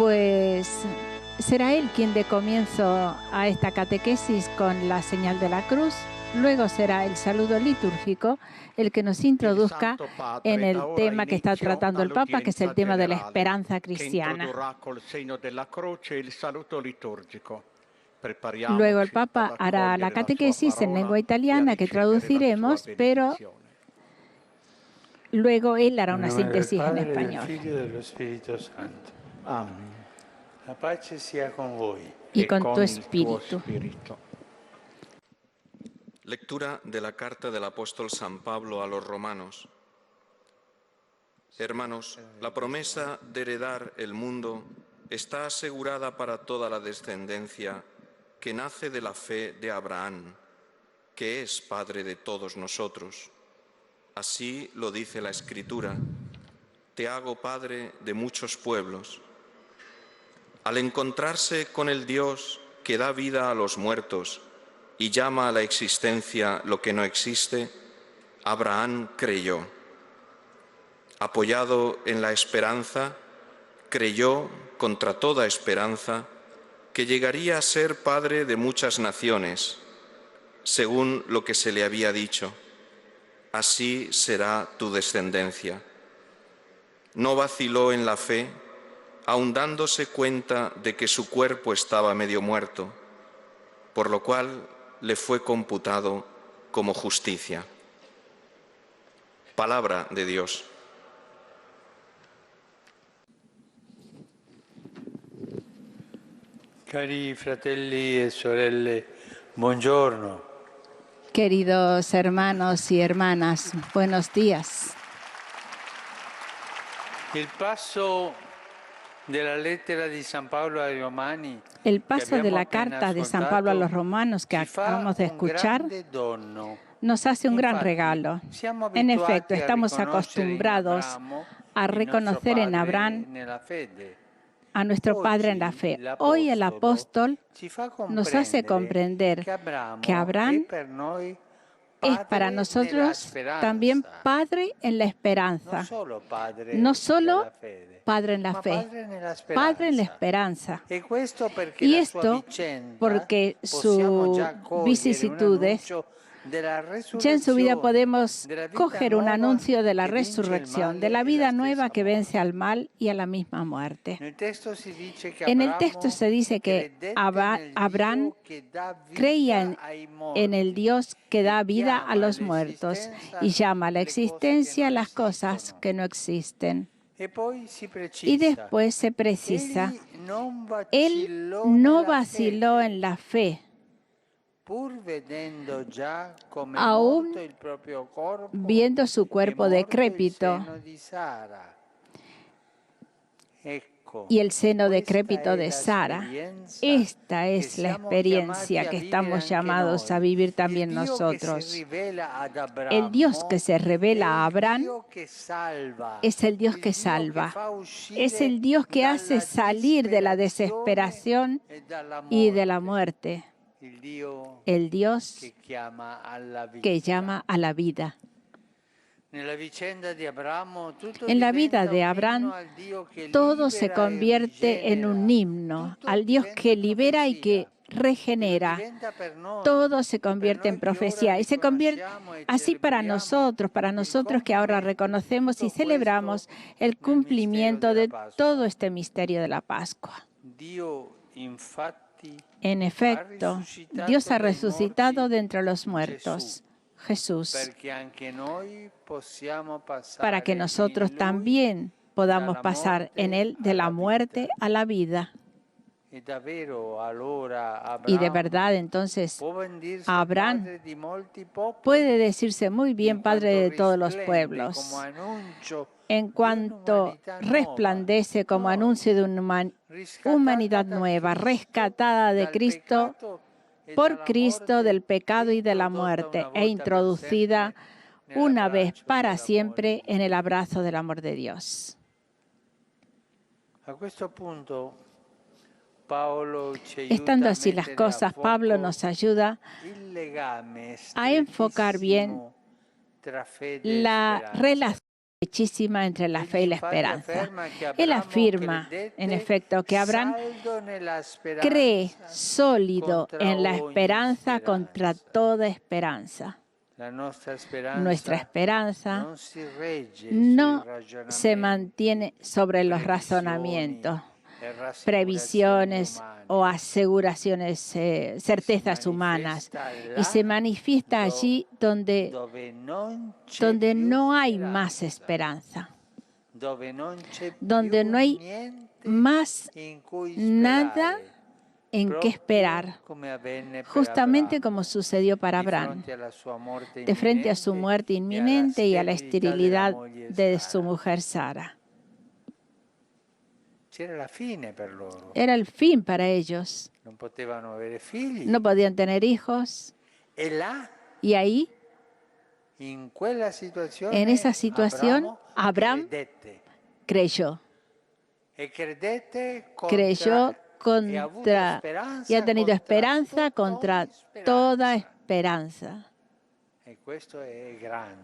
pues será él quien dé comienzo a esta catequesis con la señal de la cruz. Luego será el saludo litúrgico el que nos introduzca en el tema que está tratando el Papa, que es el tema de la esperanza cristiana. Luego el Papa hará la catequesis en lengua italiana que traduciremos, pero luego él hará una síntesis en español. Amén. La pace sia con voi. Y con tu espíritu. Lectura de la carta del apóstol San Pablo a los romanos. Hermanos, la promesa de heredar el mundo está asegurada para toda la descendencia que nace de la fe de Abraham, que es padre de todos nosotros. Así lo dice la Escritura: te hago padre de muchos pueblos. Al encontrarse con el Dios que da vida a los muertos y llama a la existencia lo que no existe, Abraham creyó. Apoyado en la esperanza, creyó contra toda esperanza que llegaría a ser padre de muchas naciones, según lo que se le había dicho: así será tu descendencia. No vaciló en la fe, aun dándose cuenta de que su cuerpo estaba medio muerto, por lo cual le fue computado como justicia. Palabra de Dios. Cari fratelli e sorelle, buongiorno. Queridos hermanos y hermanas, buenos días. Il passo della lettera di San Paolo ai Romani, El paso de la carta de San Pablo a los romanos que acabamos de escuchar nos hace un gran regalo. En efecto, estamos acostumbrados a reconocer en Abraham a nuestro Padre en la fe. Hoy el apóstol nos hace comprender que Abraham es para nosotros también Padre en la esperanza. No solo Padre en la fe, Padre en la esperanza. Y esto porque sus vicisitudes, ya en su vida podemos coger un anuncio de la resurrección, de la vida nueva que vence al mal y a la misma muerte. En el texto se dice que Abraham creía en el Dios que da vida a los muertos y llama a la existencia las cosas que no existen. Y después se precisa, él no vaciló en la fe, aún viendo su cuerpo decrépito y el seno decrépito de Sara. Esta es la experiencia que estamos llamados a vivir también nosotros. El Dios que se revela a Abraham es el Dios que salva. Es el Dios que hace salir de la desesperación y de la muerte. El Dios que llama a la vida. En la vida de Abraham, todo se convierte en un himno al Dios que libera y que regenera. Todo se convierte en profecía y se convierte así para nosotros que ahora reconocemos y celebramos el cumplimiento de todo este misterio de la Pascua. En efecto, Dios ha resucitado de entre los muertos. Jesús, para que nosotros también podamos pasar en Él de la muerte a la vida. Y de verdad, entonces, Abraham puede decirse muy bien Padre de todos los pueblos, en cuanto resplandece como anuncio de una humanidad nueva, rescatada de Cristo, por Cristo del pecado y de la muerte e introducida una vez para siempre en el abrazo del amor de Dios. Estando así las cosas, Pablo nos ayuda a enfocar bien la relación estrechísima entre la fe y la esperanza. Él afirma, en efecto, que Abraham cree sólido en la esperanza contra toda esperanza. Nuestra esperanza no se mantiene sobre los razonamientos, previsiones o aseguraciones, certezas humanas, y se manifiesta allí donde no hay más esperanza, donde no hay más nada en qué esperar, justamente como sucedió para Abraham, de frente a su muerte inminente y a la esterilidad de su mujer Sara. Era el fin para ellos. No podían tener hijos. Y ahí, en esa situación, Abraham creyó. Creyó contra, y ha tenido esperanza contra toda esperanza.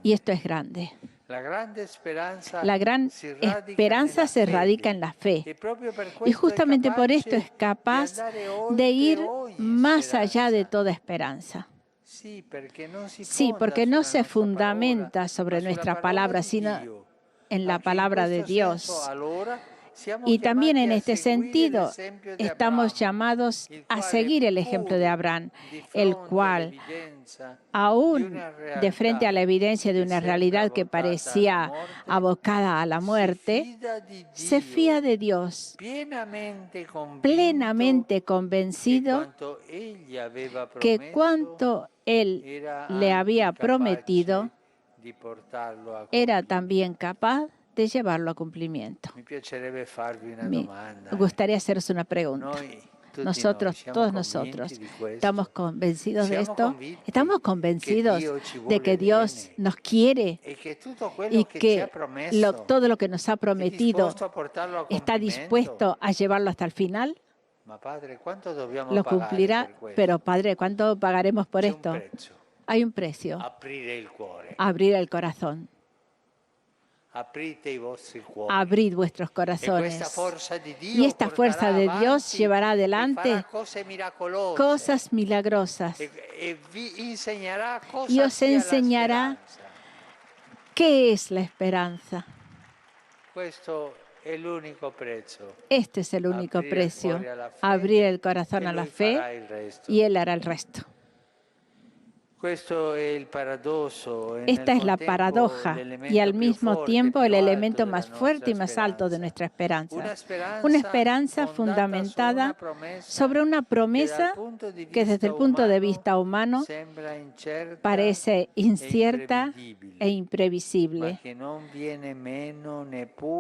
Y esto es grande. La gran esperanza se radica en la fe. Y justamente por esto es capaz de ir más allá de toda esperanza. Sí, porque no se fundamenta sobre nuestra palabra, sino en la palabra de Dios. Y también en este sentido estamos llamados a seguir el ejemplo de Abraham, el cual, aún de frente a la evidencia de una realidad que parecía abocada a la muerte, se fía de Dios, plenamente convencido que cuanto Él le había prometido, era también capaz de llevarlo a cumplimiento. Me gustaría haceros una pregunta. Nosotros, todos nosotros, ¿estamos convencidos de esto? ¿Estamos convencidos de que Dios nos quiere y que todo lo que nos ha prometido está dispuesto a llevarlo hasta el final? Lo cumplirá, pero Padre, ¿cuánto pagaremos por esto? Hay un precio. Abrir el corazón. Abrid vuestros corazones. Y esta fuerza de Dios llevará adelante cosas milagrosas. Y os enseñará qué es la esperanza. Este es el único precio. Abrir el corazón a la fe y Él hará el resto. Esta es la paradoja y al mismo tiempo el elemento más fuerte y más alto de nuestra esperanza. Una esperanza fundamentada sobre una promesa que desde el punto de vista humano parece incierta e imprevisible,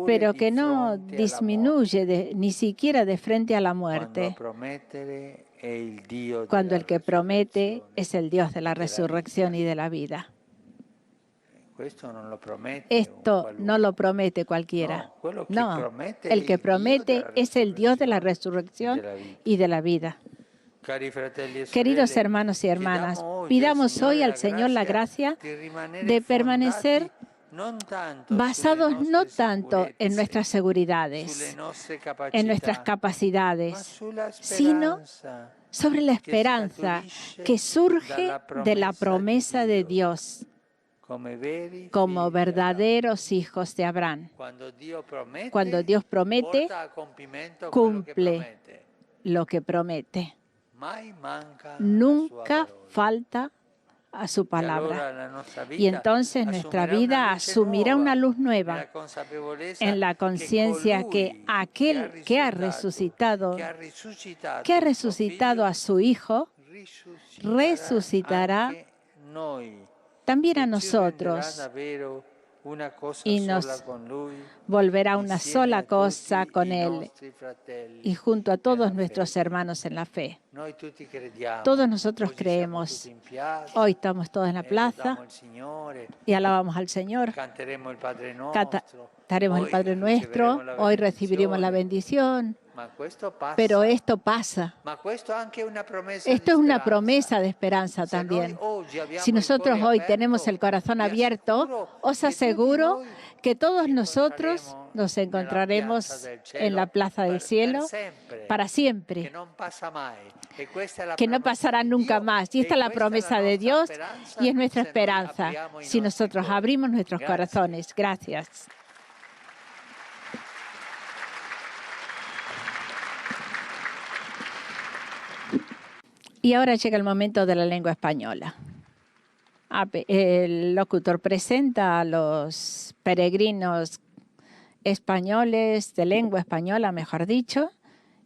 pero que no disminuye ni siquiera de frente a la muerte, cuando el que promete es el Dios de la resurrección y de la vida. Esto no lo promete cualquiera. No, el que promete es el Dios de la resurrección y de la vida. Queridos hermanos y hermanas, pidamos hoy al Señor la gracia de permanecer basados no tanto en nuestras seguridades, en nuestras capacidades, sino sobre la esperanza que surge de la promesa de Dios como verdaderos hijos de Abraham. Cuando Dios promete, cumple lo que promete. Nunca falta a su palabra. Y entonces nuestra vida asumirá una luz nueva en la conciencia que aquel que ha resucitado a su Hijo, resucitará también a nosotros y nos volverá una sola cosa con Él y junto a todos nuestros hermanos en la fe. Todos nosotros creemos. Hoy estamos todos en la plaza y alabamos al Señor. Cantaremos el Padre Nuestro. Hoy recibiremos la bendición. Pero esto pasa. Esto es una promesa de esperanza también. Si nosotros hoy tenemos el corazón abierto, os aseguro que todos nosotros nos encontraremos en la Plaza del Cielo para siempre, que no pasará nunca más. Y esta es la promesa de Dios y es nuestra esperanza si nosotros abrimos nuestros corazones. Gracias. Y ahora llega el momento de la lengua española. El locutor presenta a los peregrinos españoles, de lengua española, mejor dicho,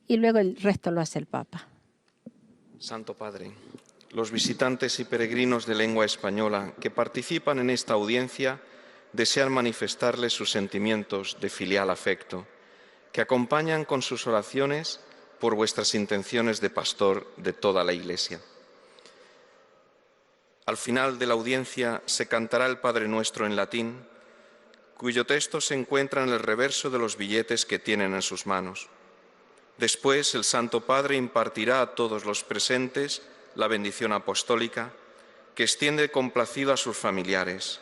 y luego el resto lo hace el Papa. Santo Padre, los visitantes y peregrinos de lengua española que participan en esta audiencia desean manifestarles sus sentimientos de filial afecto, que acompañan con sus oraciones por vuestras intenciones de pastor de toda la Iglesia. Al final de la audiencia se cantará el Padre Nuestro en latín, cuyo texto se encuentra en el reverso de los billetes que tienen en sus manos. Después, el Santo Padre impartirá a todos los presentes la bendición apostólica que extiende complacido a sus familiares,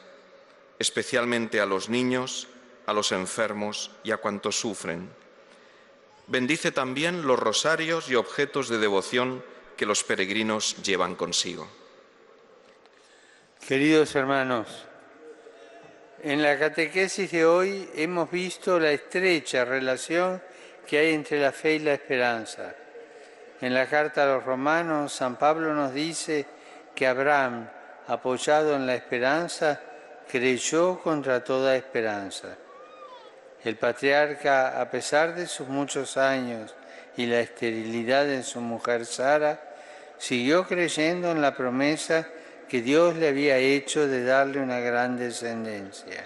especialmente a los niños, a los enfermos y a cuantos sufren. Bendice también los rosarios y objetos de devoción que los peregrinos llevan consigo. Queridos hermanos, en la catequesis de hoy hemos visto la estrecha relación que hay entre la fe y la esperanza. En la carta a los Romanos, San Pablo nos dice que Abraham, apoyado en la esperanza, creyó contra toda esperanza. El patriarca, a pesar de sus muchos años y la esterilidad de su mujer Sara, siguió creyendo en la promesa que Dios le había hecho de darle una gran descendencia.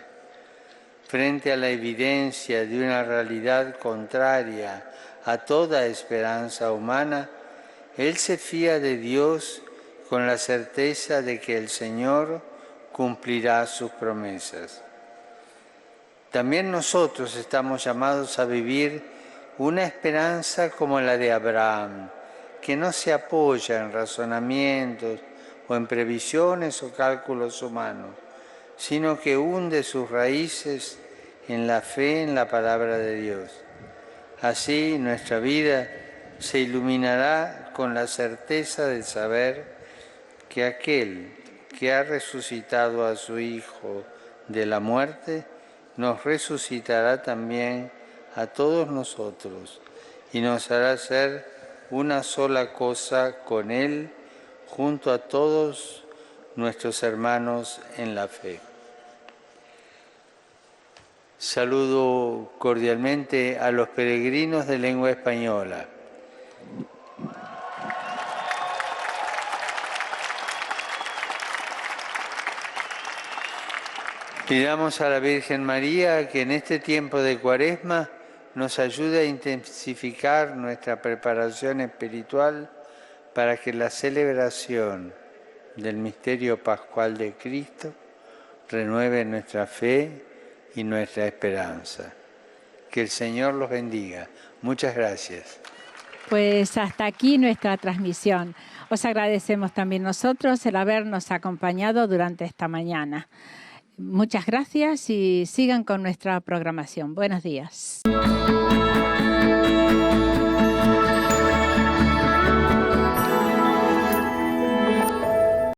Frente a la evidencia de una realidad contraria a toda esperanza humana, él se fía de Dios con la certeza de que el Señor cumplirá sus promesas. También nosotros estamos llamados a vivir una esperanza como la de Abraham, que no se apoya en razonamientos o en previsiones o cálculos humanos, sino que hunde sus raíces en la fe en la palabra de Dios. Así nuestra vida se iluminará con la certeza de saber que aquel que ha resucitado a su Hijo de la muerte, nos resucitará también a todos nosotros y nos hará ser una sola cosa con Él, junto a todos nuestros hermanos en la fe. Saludo cordialmente a los peregrinos de lengua española. Pidamos a la Virgen María que en este tiempo de Cuaresma nos ayude a intensificar nuestra preparación espiritual para que la celebración del misterio pascual de Cristo renueve nuestra fe y nuestra esperanza. Que el Señor los bendiga. Muchas gracias. Pues hasta aquí nuestra transmisión. Os agradecemos también nosotros el habernos acompañado durante esta mañana. Muchas gracias y sigan con nuestra programación. Buenos días.